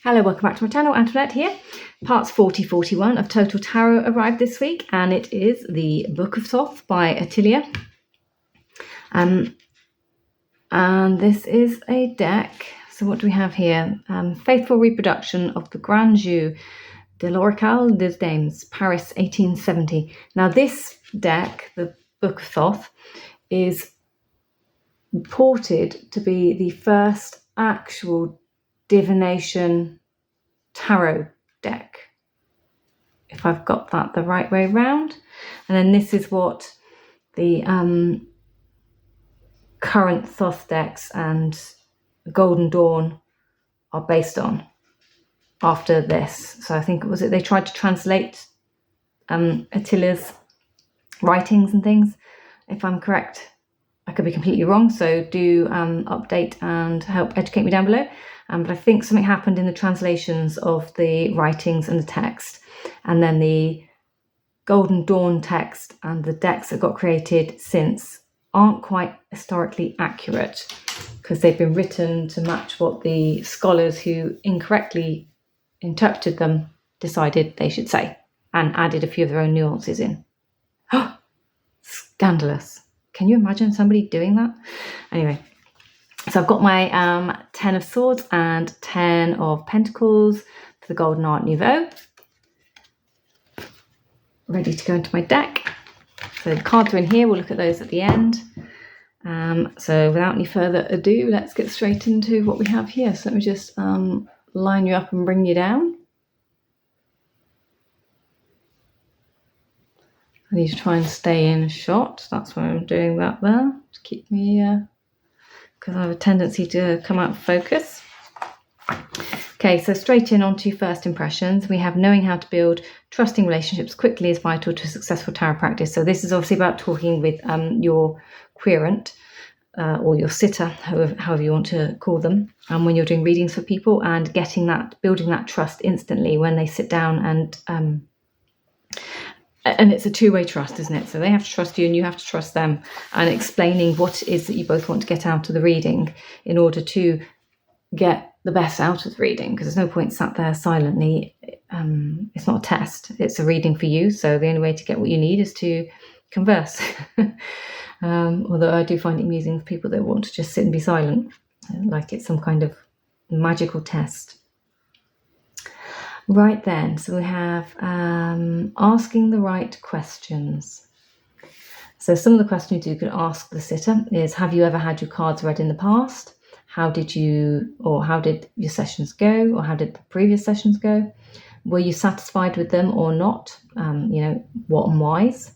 Hello, welcome back to my channel. Antoinette here. Parts 40-41 of Total Tarot arrived this week, and it is the Book of Thoth by Etteilla. And this is a deck. So what do we have here? Faithful reproduction of the Grand Jeu de l'Oracle des Dames, Paris 1870. Now this deck, the Book of Thoth, is reported to be the first actual divination tarot deck, if I've got that the right way round. And then this is what the current Thoth decks and Golden Dawn are based on after this. So I think they tried to translate Atteilla's writings and things, if I'm correct. I could be completely wrong, so do update and help educate me down below. But I think something happened in the translations of the writings and the text, and then the Golden Dawn text and the decks that got created since aren't quite historically accurate, because they've been written to match what the scholars who incorrectly interpreted them decided they should say, and added a few of their own nuances in. Oh, scandalous. Can you imagine somebody doing that? Anyway, so I've got my 10 of Swords and 10 of Pentacles for the Golden Art Nouveau, ready to go into my deck. So the cards are in here. We'll look at those at the end. So without any further ado, let's get straight into what we have here. So let me just line you up and bring you down. I need to try and stay in shot. That's why I'm doing that there, to keep me, because I have a tendency to come out of focus. Okay, so straight in onto first impressions. We have knowing how to build trusting relationships quickly is vital to successful tarot practice. So this is obviously about talking with your querent or your sitter, however you want to call them, when you're doing readings for people, and building that trust instantly when they sit down and it's a two-way trust, isn't it? So they have to trust you and you have to trust them, and explaining what it is that you both want to get out of the reading in order to get the best out of the reading, because there's no point sat there silently. It's not a test, it's a reading for you. So the only way to get what you need is to converse. Although I do find it amusing for people that want to just sit and be silent, like it's some kind of magical test. Right then, so we have asking the right questions. So some of the questions you could ask the sitter is, have you ever had your cards read in the past? How did your sessions go, or how did the previous sessions go? Were you satisfied with them or not? What and whys?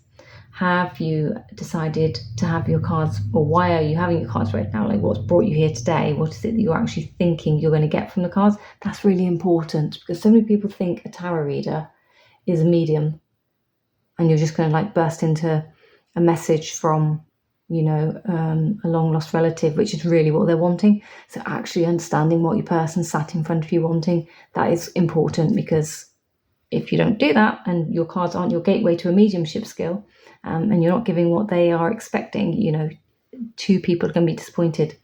Have you decided to have your cards, or why are you having your cards read now? Like, what's brought you here today? What is it that you're actually thinking you're going to get from the cards? That's really important, because so many people think a tarot reader is a medium, and you're just going to like burst into a message from, a long lost relative, which is really what they're wanting. So actually understanding what your person sat in front of you wanting, that is important, because if you don't do that and your cards aren't your gateway to a mediumship skill, and you're not giving what they are expecting, two people are going to be disappointed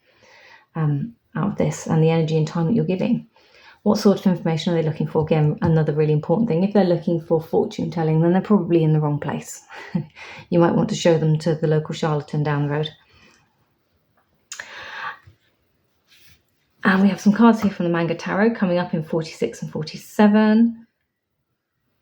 out of this and the energy and time that you're giving. What sort of information are they looking for? Again, another really important thing. If they're looking for fortune telling, then they're probably in the wrong place. You might want to show them to the local charlatan down the road. And we have some cards here from the Manga Tarot coming up in 46 and 47.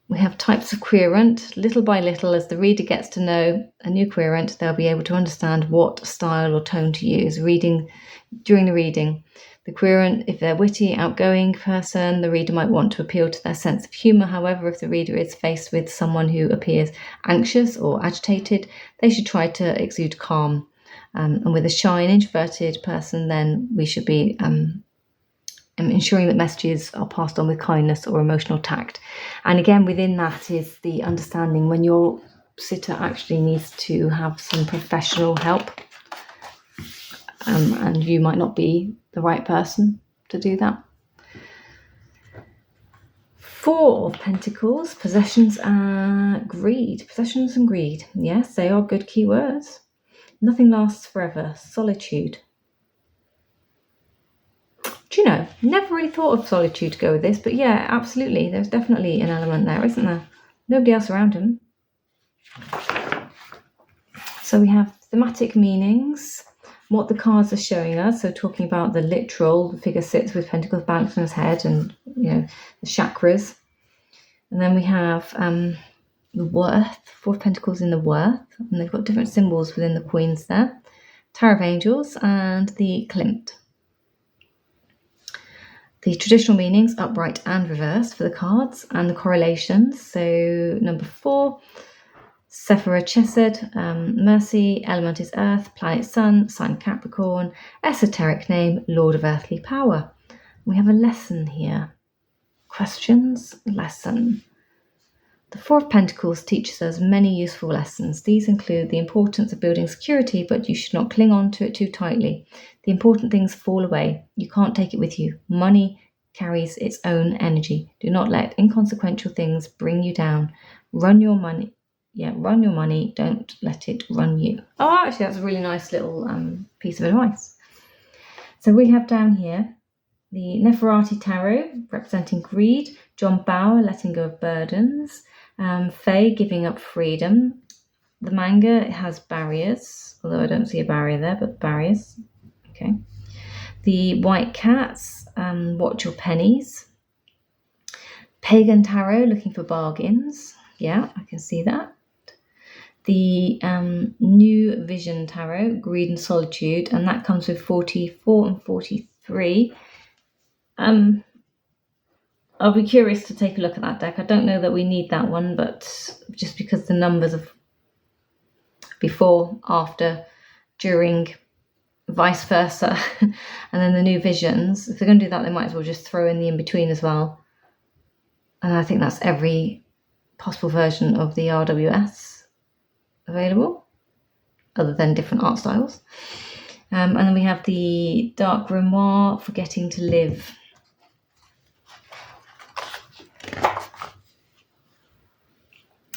We have types of querent. Little by little, as the reader gets to know a new querent, they'll be able to understand what style or tone to use. During the reading, the querent, if they're witty, outgoing person, the reader might want to appeal to their sense of humour. However, if the reader is faced with someone who appears anxious or agitated, they should try to exude calm. And with a shy and introverted person, then we should be ensuring that messages are passed on with kindness or emotional tact. And again, within that is the understanding when your sitter actually needs to have some professional help, and you might not be the right person to do that. 4 of Pentacles, possessions and greed. Possessions and greed. Yes, they are good keywords. Nothing lasts forever. Solitude. Do you know, never really thought of solitude to go with this, but yeah, absolutely. There's definitely an element there, isn't there? Nobody else around him. So we have thematic meanings, what the cards are showing us. So talking about the literal, the figure sits with pentacles balanced on his head, and the chakras. And then we have the worth, Four of Pentacles in the worth, and they've got different symbols within the coins there. Tower of Angels and the Klimt. The traditional meanings, upright and reversed for the cards, and the correlations. So number 4, Sephira Chesed, Mercy, element is Earth, planet Sun, sign Capricorn, esoteric name, Lord of Earthly Power. We have a lesson here. Questions, lesson. The Four of Pentacles teaches us many useful lessons. These include the importance of building security, but you should not cling on to it too tightly. The important things fall away. You can't take it with you. Money carries its own energy. Do not let inconsequential things bring you down. Run your money. Don't let it run you. Oh, actually, that's a really nice little piece of advice. So we have down here the Nefertiti Tarot, representing greed. John Bauer, letting go of burdens. Faye, giving up freedom. The manga, it has barriers, although I don't see a barrier there, but barriers. Okay. The White Cats, watch your pennies. Pagan Tarot, looking for bargains. Yeah, I can see that. The New Vision Tarot, greed and solitude, and that comes with 44 and 43. I'll be curious to take a look at that deck. I don't know that we need that one, but just because the numbers of before, after, during, vice versa, and then the new visions, if they're going to do that, they might as well just throw in the in-between as well. And I think that's every possible version of the RWS available, other than different art styles. And then we have the Dark Grimoire, Forgetting to Live.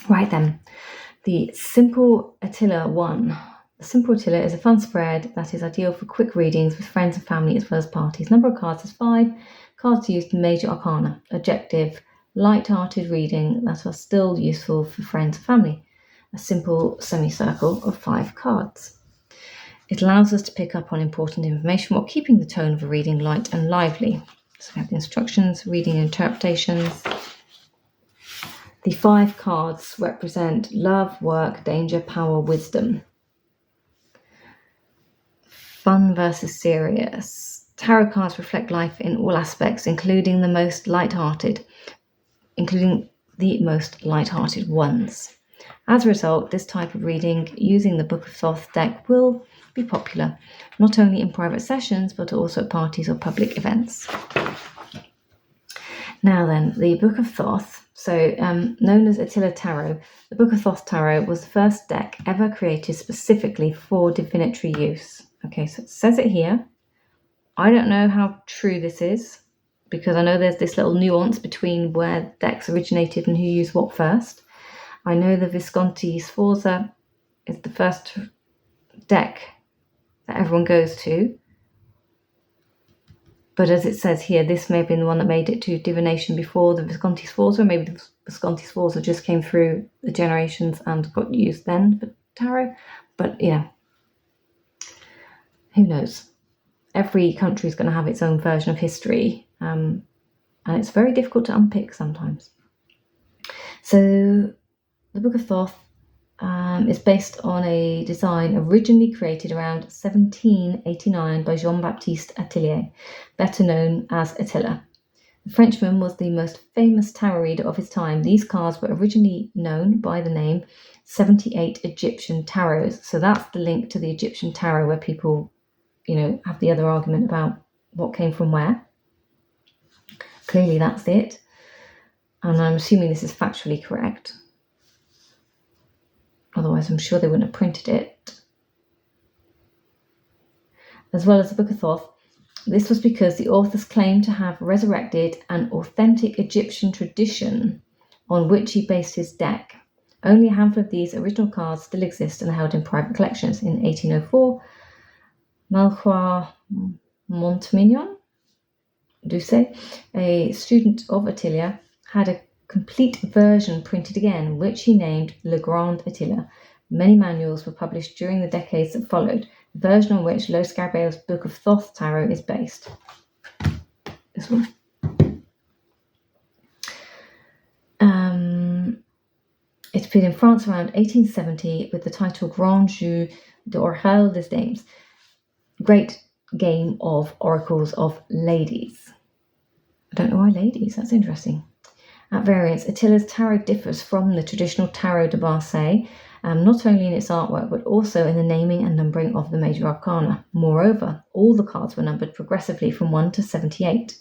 Right then, the Simple Attila 1. The Simple Attila is a fun spread that is ideal for quick readings with friends and family as well as parties. Number of cards is 5. Cards used in major arcana. Objective, light-hearted reading that are still useful for friends and family. A simple semicircle of 5 cards. It allows us to pick up on important information while keeping the tone of a reading light and lively. So we have the instructions, reading and interpretations. The 5 cards represent love, work, danger, power, wisdom. Fun versus serious. Tarot cards reflect life in all aspects, including the most light-hearted ones. As a result, this type of reading using the Book of Thoth deck will be popular, not only in private sessions, but also at parties or public events. Now then, the Book of Thoth. So, known as Attilla Tarot, the Book of Thoth Tarot was the first deck ever created specifically for divinatory use. Okay, so it says it here. I don't know how true this is, because I know there's this little nuance between where decks originated and who used what first. I know the Visconti Sforza is the first deck that everyone goes to. But as it says here, this may have been the one that made it to divination before the Visconti Sforza. Maybe the Visconti Sforza just came through the generations and got used then for tarot. But, who knows? Every country is going to have its own version of history. And it's very difficult to unpick sometimes. So the Book of Thoth is based on a design originally created around 1789 by Jean-Baptiste Atelier, better known as Attila. The Frenchman was the most famous tarot reader of his time. These cards were originally known by the name 78 Egyptian Tarots. So that's the link to the Egyptian tarot where people, have the other argument about what came from where. Clearly that's it. And I'm assuming this is factually correct. Otherwise, I'm sure they wouldn't have printed it. As well as the Book of Thoth, this was because the authors claimed to have resurrected an authentic Egyptian tradition on which he based his deck. Only a handful of these original cards still exist and are held in private collections. In 1804, Malchoir Montmignon Duce, a student of Etteilla, had a complete version printed again, which he named Le Grand Etteilla. Many manuals were published during the decades that followed, the version on which Lo Scarabæo's Book of Thoth Tarot is based. This one. It appeared in France around 1870 with the title Grand Jeu d'Oracle des Dames, Great Game of Oracles of Ladies. I don't know why ladies, that's interesting. At variance, Atteilla's tarot differs from the traditional Tarot de Marseille, not only in its artwork, but also in the naming and numbering of the major arcana. Moreover, all the cards were numbered progressively from 1 to 78.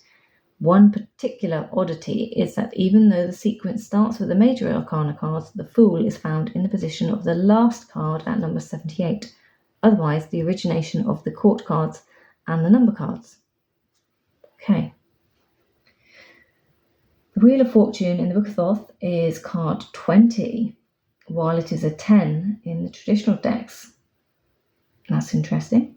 One particular oddity is that even though the sequence starts with the major arcana cards, the Fool is found in the position of the last card at number 78. Otherwise, the origination of the court cards and the number cards. Okay. The Wheel of Fortune in the Book of Thoth is card 20, while it is a 10 in the traditional decks. That's interesting.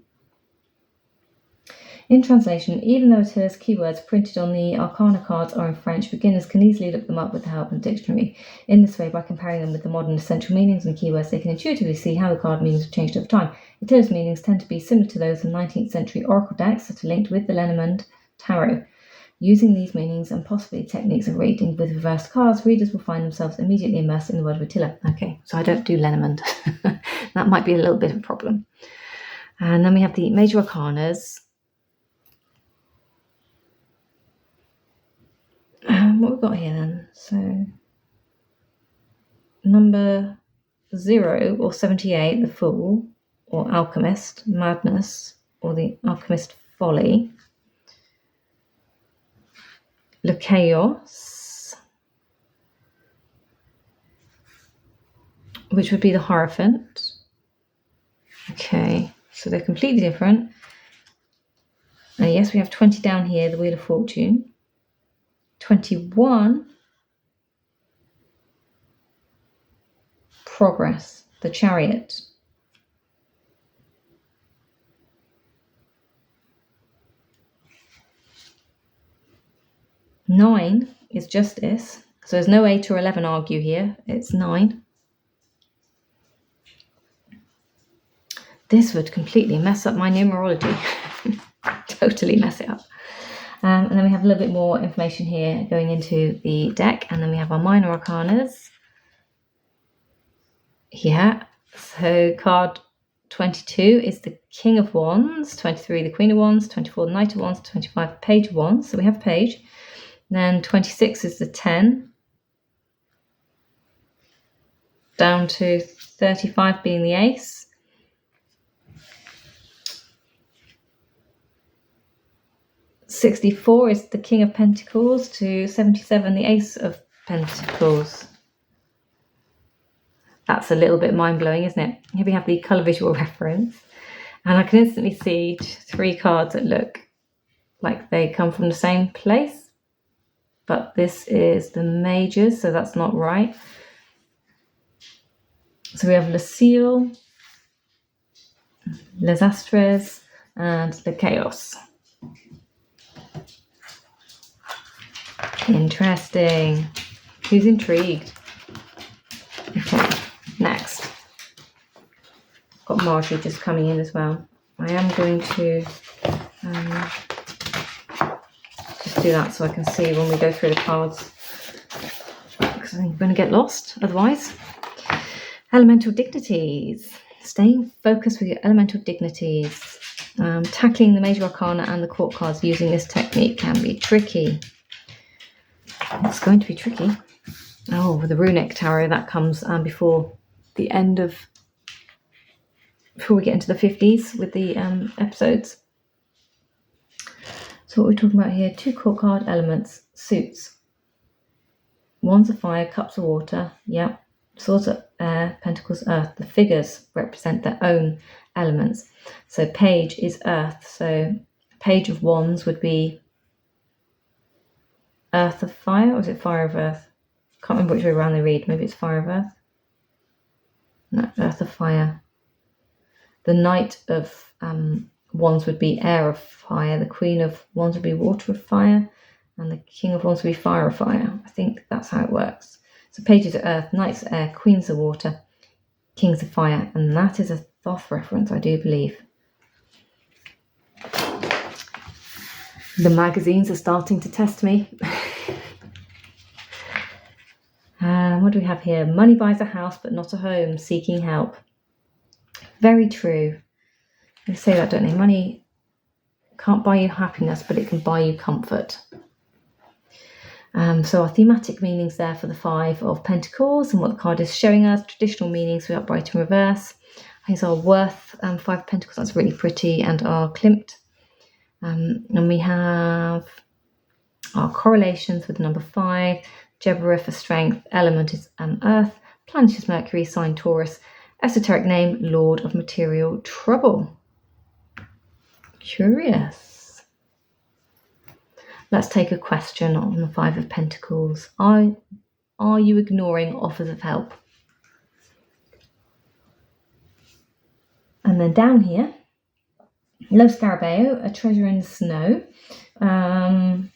In translation, even though Atteilla's keywords printed on the Arcana cards are in French, beginners can easily look them up with the help of a dictionary. In this way, by comparing them with the modern essential meanings and keywords, they can intuitively see how the card meanings have changed over time. Atteilla's meanings tend to be similar to those of 19th century oracle decks that are linked with the Lenormand Tarot. Using these meanings and possibly techniques of reading with reversed cards, readers will find themselves immediately immersed in the world of Etteilla. Okay, so I don't do Lenormand. That might be a little bit of a problem. And then we have the major arcanas. What we've got here then, so number 0 or 78, the Fool, or Alchemist, Madness, or the Alchemist Folly. Le Chaos, which would be the Hierophant. Okay, so they're completely different. And yes, we have 20 down here, the Wheel of Fortune. 21, Progress, the Chariot. Nine is Justice, so there's no 8 or 11 argue here, it's 9. This would completely mess up my numerology, totally mess it up. And then we have a little bit more information here going into the deck, and then we have our minor arcanas. Yeah, so card 22 is the King of Wands, 23 the Queen of Wands, 24 the Knight of Wands, 25 the Page of Wands, so we have Page. Then 26 is the 10, down to 35 being the Ace. 64 is the King of Pentacles to 77 the Ace of Pentacles. That's a little bit mind-blowing, isn't it? Here we have the colour visual reference, and I can instantly see 3 cards that look like they come from the same place, but this is the majors, so that's not right. So we have Le Ciel, Les Astres, and Le Chaos. Interesting. Who's intrigued? Okay, next. Got Marjorie just coming in as well. I am going to just do that so I can see when we go through the cards, because I think I'm going to get lost otherwise. Elemental dignities. Staying focused with your elemental dignities. Tackling the major arcana and the court cards using this technique can be tricky. It's going to be tricky. Oh, with the Runic Tarot, that comes before we get into the 50s with the episodes. So what we're talking about here, 2 court card elements, suits. Wands of fire, cups of water, yeah. Swords of air, pentacles, earth. The figures represent their own elements. So Page is earth. So Page of Wands would be Earth of Fire, or is it Fire of Earth? Can't remember which way around they read. Maybe it's Fire of Earth. No, Earth of Fire. The Knight of Wands would be air of fire, the Queen of Wands would be water of fire, and the King of Wands would be fire of fire. I think that's how it works. So pages are earth, knights are air, queens are water, kings are fire, and that is a Thoth reference, I do believe. The magazines are starting to test me. What do we have here? Money buys a house but not a home, seeking help. Very true. They say that, don't they? Money can't buy you happiness, but it can buy you comfort. So our thematic meanings there for the Five of Pentacles and what the card is showing us. Traditional meanings, we upright and reverse. Here's our Worth Five of Pentacles, that's really pretty, and our Klimt. And we have our correlations with the number 5. Jebera for strength, element is earth, planet is Mercury, sign Taurus, esoteric name, Lord of Material Trouble. Curious. Let's take a question on the Five of Pentacles. Are you ignoring offers of help? And then down here, Lo Scarabeo, a treasure in the snow. The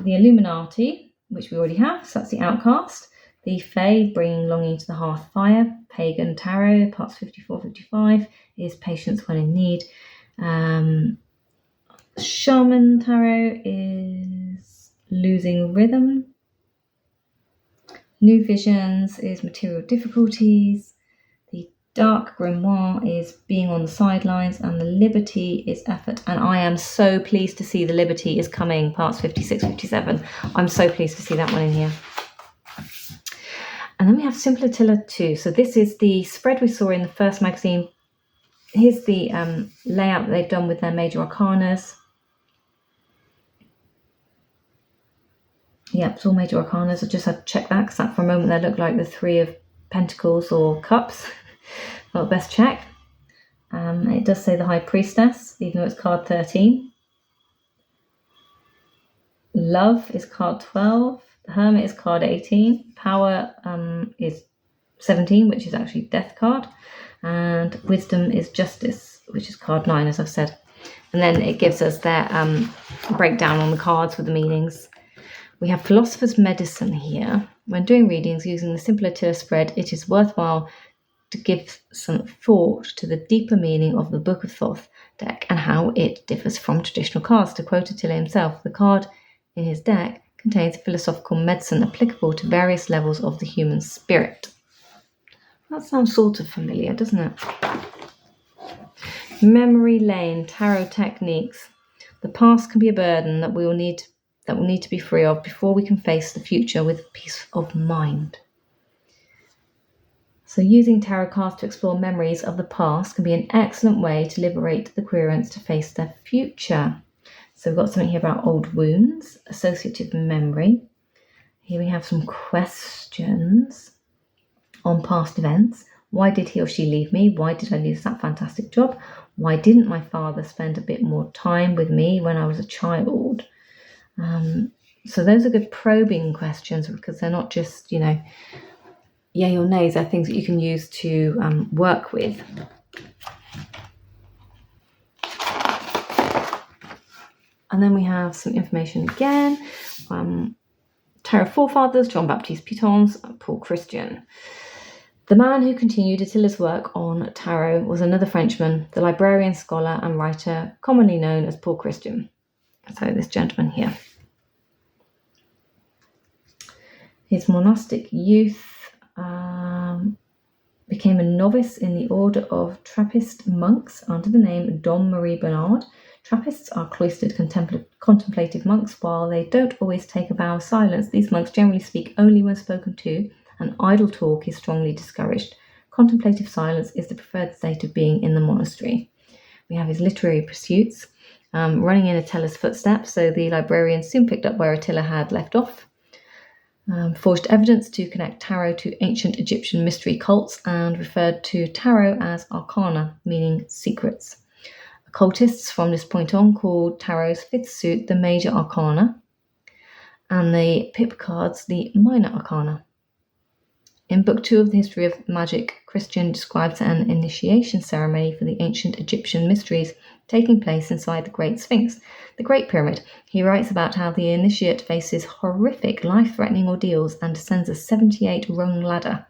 Illuminati, which we already have, so that's the outcast. The Fae, bringing longing to the hearth fire. Pagan Tarot, parts 54-55, is patience when in need. Shaman Tarot is losing rhythm. New Visions is material difficulties. The Dark Grimoire is being on the sidelines, and the Liberty is effort. And I am so pleased to see the Liberty is coming, parts 56-57. I'm so pleased to see that one in here. And then we have Thoth Etteilla 2. So this is the spread we saw in the first magazine. Here's the layout that they've done with their major arcanas. Yep, it's all major arcanas. I just had to check that because that for a moment they looked like the Three of Pentacles or Cups. Well, best check. It does say the High Priestess, even though it's card 13. Love is card 12. The Hermit is card 18. Power is 17, which is actually Death card. And Wisdom is Justice, which is card 9, as I've said. And then it gives us their breakdown on the cards with the meanings. We have Philosopher's Medicine here. When doing readings using the Thoth Etteilla spread, it is worthwhile to give some thought to the deeper meaning of the Book of Thoth deck and how it differs from traditional cards. To quote Attila himself, the card in his deck contains philosophical medicine applicable to various levels of the human spirit. That sounds sort of familiar, doesn't it? Memory Lane, Tarot Techniques. The past can be a burden that we'll need to be free of before we can face the future with peace of mind. So using tarot cards to explore memories of the past can be an excellent way to liberate the querents to face their future. So we've got something here about old wounds, associative memory. Here we have some questions on past events. Why did he or she leave me? Why did I lose that fantastic job? Why didn't my father spend a bit more time with me when I was a child? So those are good probing questions because they're not just, yay or nays. They're things that you can use to work with. And then we have some information again. Tarot Forefathers, John Baptiste Pitons, Paul Christian. The man who continued Attila's work on tarot was another Frenchman, the librarian, scholar and writer commonly known as Paul Christian. So this gentleman here. His monastic youth became a novice in the order of Trappist monks under the name Dom Marie Bernard. Trappists are cloistered contemplative monks. While they don't always take a vow of silence, these monks generally speak only when spoken to, and idle talk is strongly discouraged. Contemplative silence is the preferred state of being in the monastery. We have his literary pursuits, running in Attila's footsteps, so the librarian soon picked up where Attila had left off. Forged evidence to connect tarot to ancient Egyptian mystery cults and referred to tarot as arcana, meaning secrets. Occultists from this point on called tarot's fifth suit the major arcana and the pip cards the minor arcana. In Book 2 of the History of Magic, Christian describes an initiation ceremony for the ancient Egyptian mysteries taking place inside the Great Sphinx, the Great Pyramid. He writes about how the initiate faces horrific, life-threatening ordeals and descends a 78-rung ladder.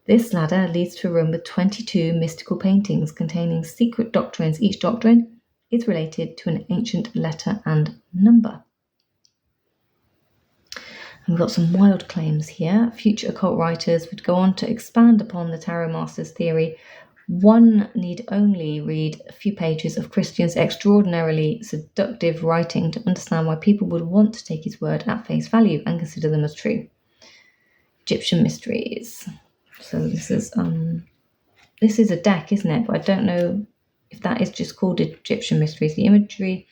This ladder leads to a room with 22 mystical paintings containing secret doctrines. Each doctrine is related to an ancient letter and number. And we've got some wild claims here. Future occult writers would go on to expand upon the Tarot Master's theory. One need only read a few pages of Christian's extraordinarily seductive writing to understand why people would want to take his word at face value and consider them as true. Egyptian mysteries. So this is a deck, isn't it? But I don't know if that is just called Egyptian mysteries. The imagery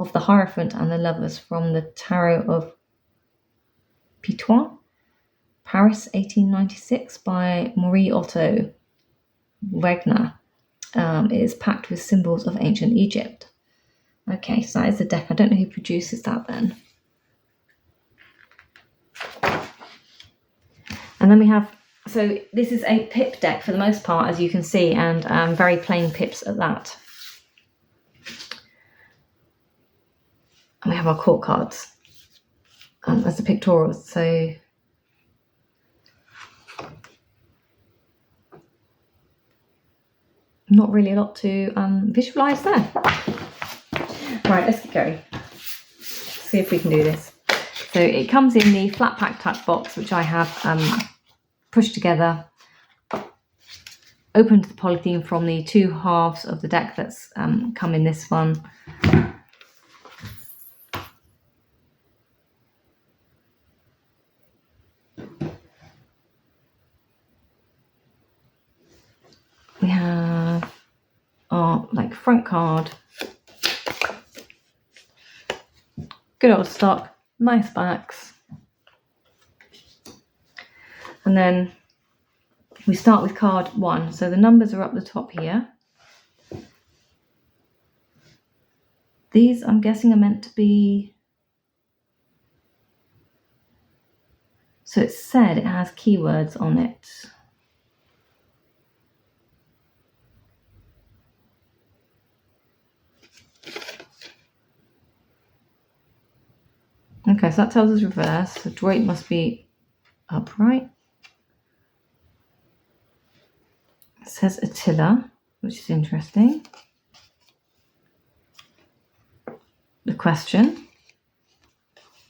of the Hierophant and the Lovers from the Tarot of Pitois, Paris, 1896, by Marie Otto Wegner. It is packed with symbols of ancient Egypt. Okay, so that is the deck. I don't know who produces that then. And then we have, so this is a pip deck for the most part, as you can see, and very plain pips at that. And we have our court cards as the pictorials. So not really a lot to visualize there. Right, let's get going. See if we can do this. So it comes in the flat pack type box, which I have pushed together, opened the polythene from the two halves of the deck that's come in this one. We have our front card. Good old stock, nice backs. And then we start with card 1. So the numbers are up the top here. These, I'm guessing, are meant to be... So it said it has keywords on it. Okay, so that tells us reverse. The drape must be upright. It says Attila, which is interesting. The question.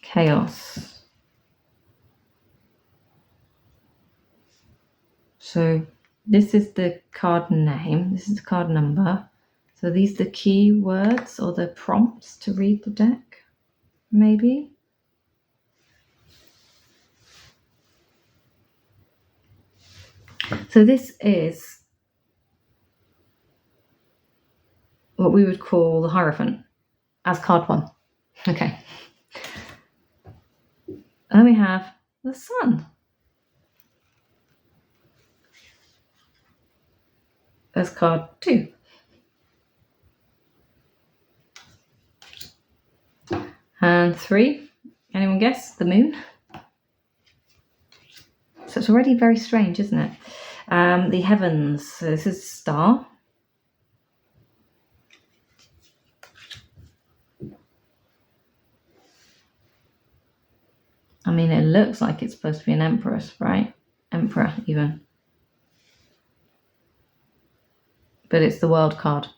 Chaos. So this is the card name. This is the card number. So these are the key words or the prompts to read the deck, maybe. So this is what we would call the Hierophant as card 1. Okay. And then we have the Sun as card 2. And 3, anyone guess? The Moon. So it's already very strange, isn't it? The Heavens. So this is Star. I mean, it looks like it's supposed to be an Empress, right? Emperor, even. But it's the World card.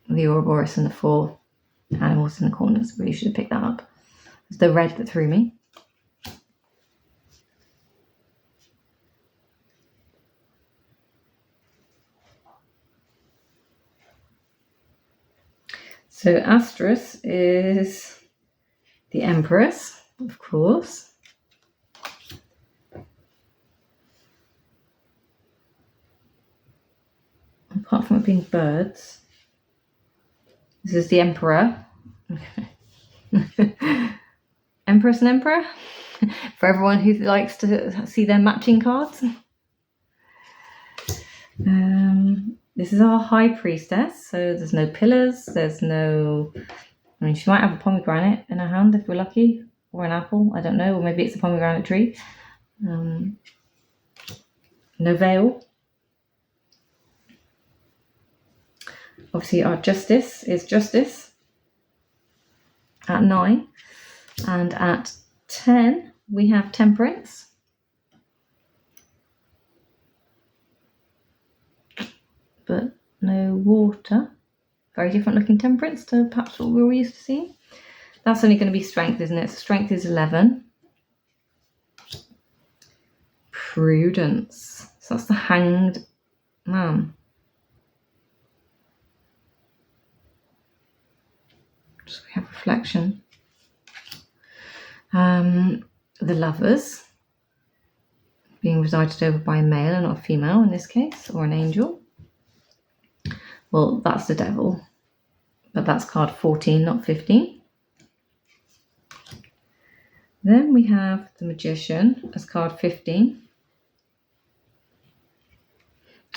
The Ouroboros and the 4 animals in the corners. Really should have picked that up. It's the red that threw me. So Astrus is the Empress, of course. Apart from it being birds. This is the Emperor. Empress and Emperor? For everyone who likes to see their matching cards. This is our High Priestess, so there's no pillars, there's no... I mean, she might have a pomegranate in her hand if we're lucky, or an apple, I don't know, or maybe it's a pomegranate tree. No veil. Obviously our justice is justice at 9. And at 10, we have temperance. But no water. Very different looking temperance to perhaps what we're used to seeing. That's only going to be strength, isn't it? So strength is 11. Prudence. So that's the Hanged Man. So we have reflection. The Lovers, being resided over by a male and not a female in this case, or an angel. Well, that's the devil, but that's card 14, not 15. Then we have the Magician as card 15.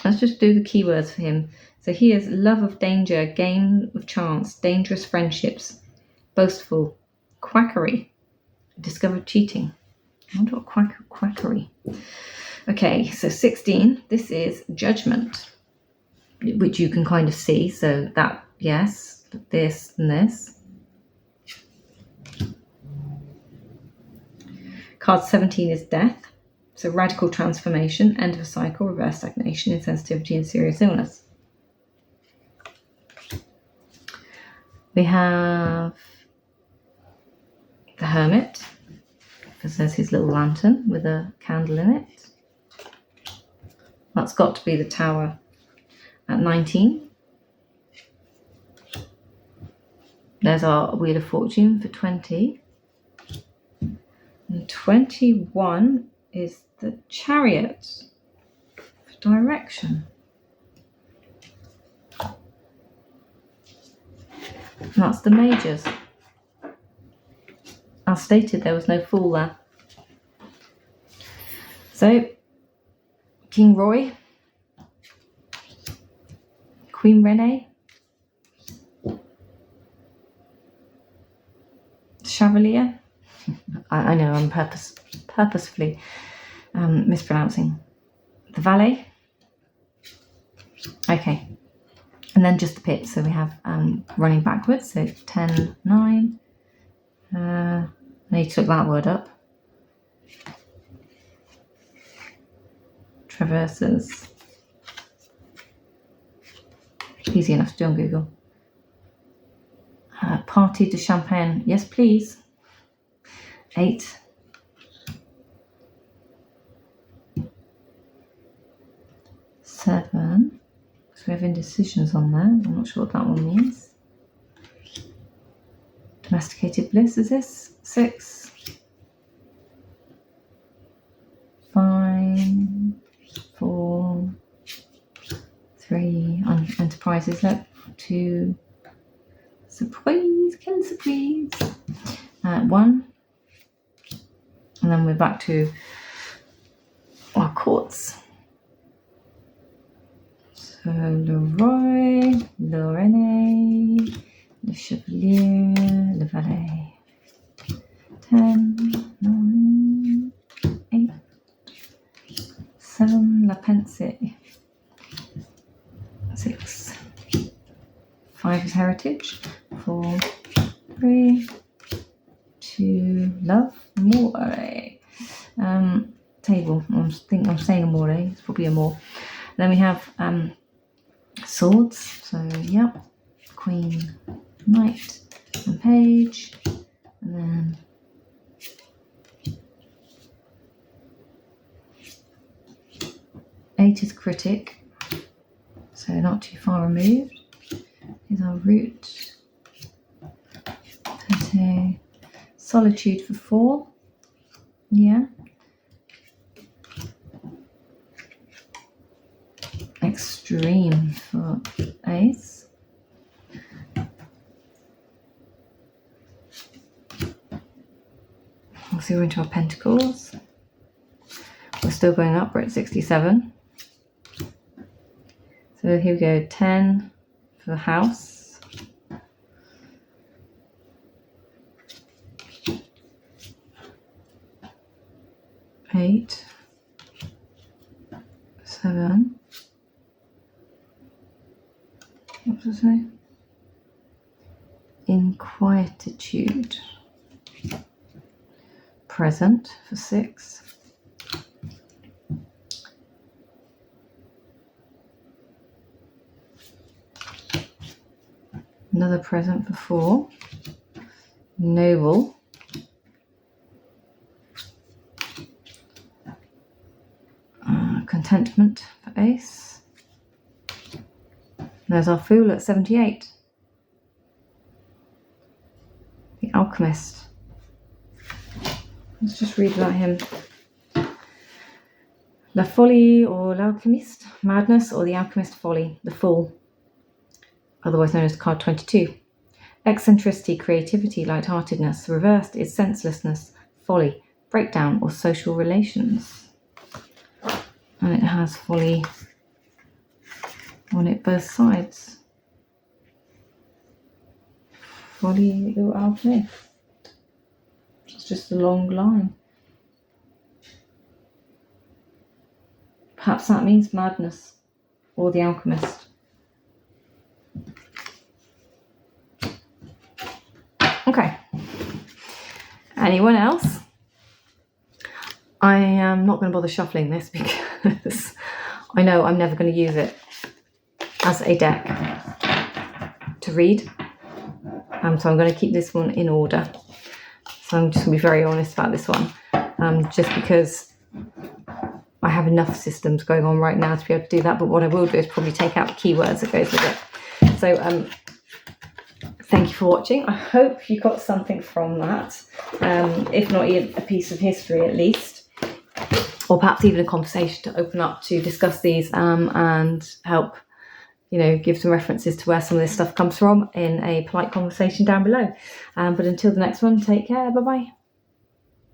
Let's just do the keywords for him. So he is love of danger, game of chance, dangerous friendships, boastful, quackery, discovered cheating. I wonder what quackery. Okay, so 16, this is judgment, which you can kind of see. So that, yes, this and this. Card 17 is death. So radical transformation, end of a cycle, reverse stagnation, insensitivity, and serious illness. We have the Hermit, because there's his little lantern with a candle in it. That's got to be the Tower at 19. There's our Wheel of Fortune for 20. And 21 is the Chariot for direction. And that's the Majors. As stated, there was no Fool there. So, King Roy, Queen Renee, Chevalier. I know I'm purposefully mispronouncing. The Valet. Okay. And then just the pit. So we have running backwards. So 10, 9. I need to look that word up. Traverses. Easy enough to do on Google. Partie de champagne. Yes, please. 8. 7. So we have indecisions on there. I'm not sure what that one means. Domesticated bliss, is this? 6. 5. 4. 3. Enterprises, look. 2. Surprise, killing surprise. 1. And then we're back to our courts. So Leroy, Lorraine, Le Chevalier, Le Valet. 10, 9, 8, 7, La Pensée. 6. 5 is heritage. 4, 3, 2, love, amore. Table. I think I'm saying amore. It's probably amore. Then we have swords. So yeah, Queen, Knight, and Page, and then eight is critic. So not too far removed. Here's our root. 30. Solitude for 4. Yeah. Extreme for ace. So we're into our pentacles. We're still going up. We're at 67. So here we go. 10 for the house. 8. 7. What was I present for 6. Another present for 4. Noble. Contentment for Ace. There's our Fool at 78. The Alchemist. Let's just read about him. La Folie or L'Alchemiste, Madness, or the Alchemist Folly, the Fool, otherwise known as card 22. Eccentricity, creativity, lightheartedness. Reversed is senselessness, folly, breakdown, or social relations. And it has folly on it both sides. Folly or alchemy. It's just a long line. Perhaps that means madness or the alchemist. Okay. Anyone else? I am not going to bother shuffling this because I know I'm never going to use it as a deck to read. So I'm going to keep this one in order. So I'm just going to be very honest about this one. Just because I have enough systems going on right now to be able to do that. But what I will do is probably take out the keywords that goes with it. So thank you for watching. I hope you got something from that. If not a piece of history at least. Or perhaps even a conversation to open up to discuss these and help, give some references to where some of this stuff comes from in a polite conversation down below. But until the next one, take care. Bye-bye.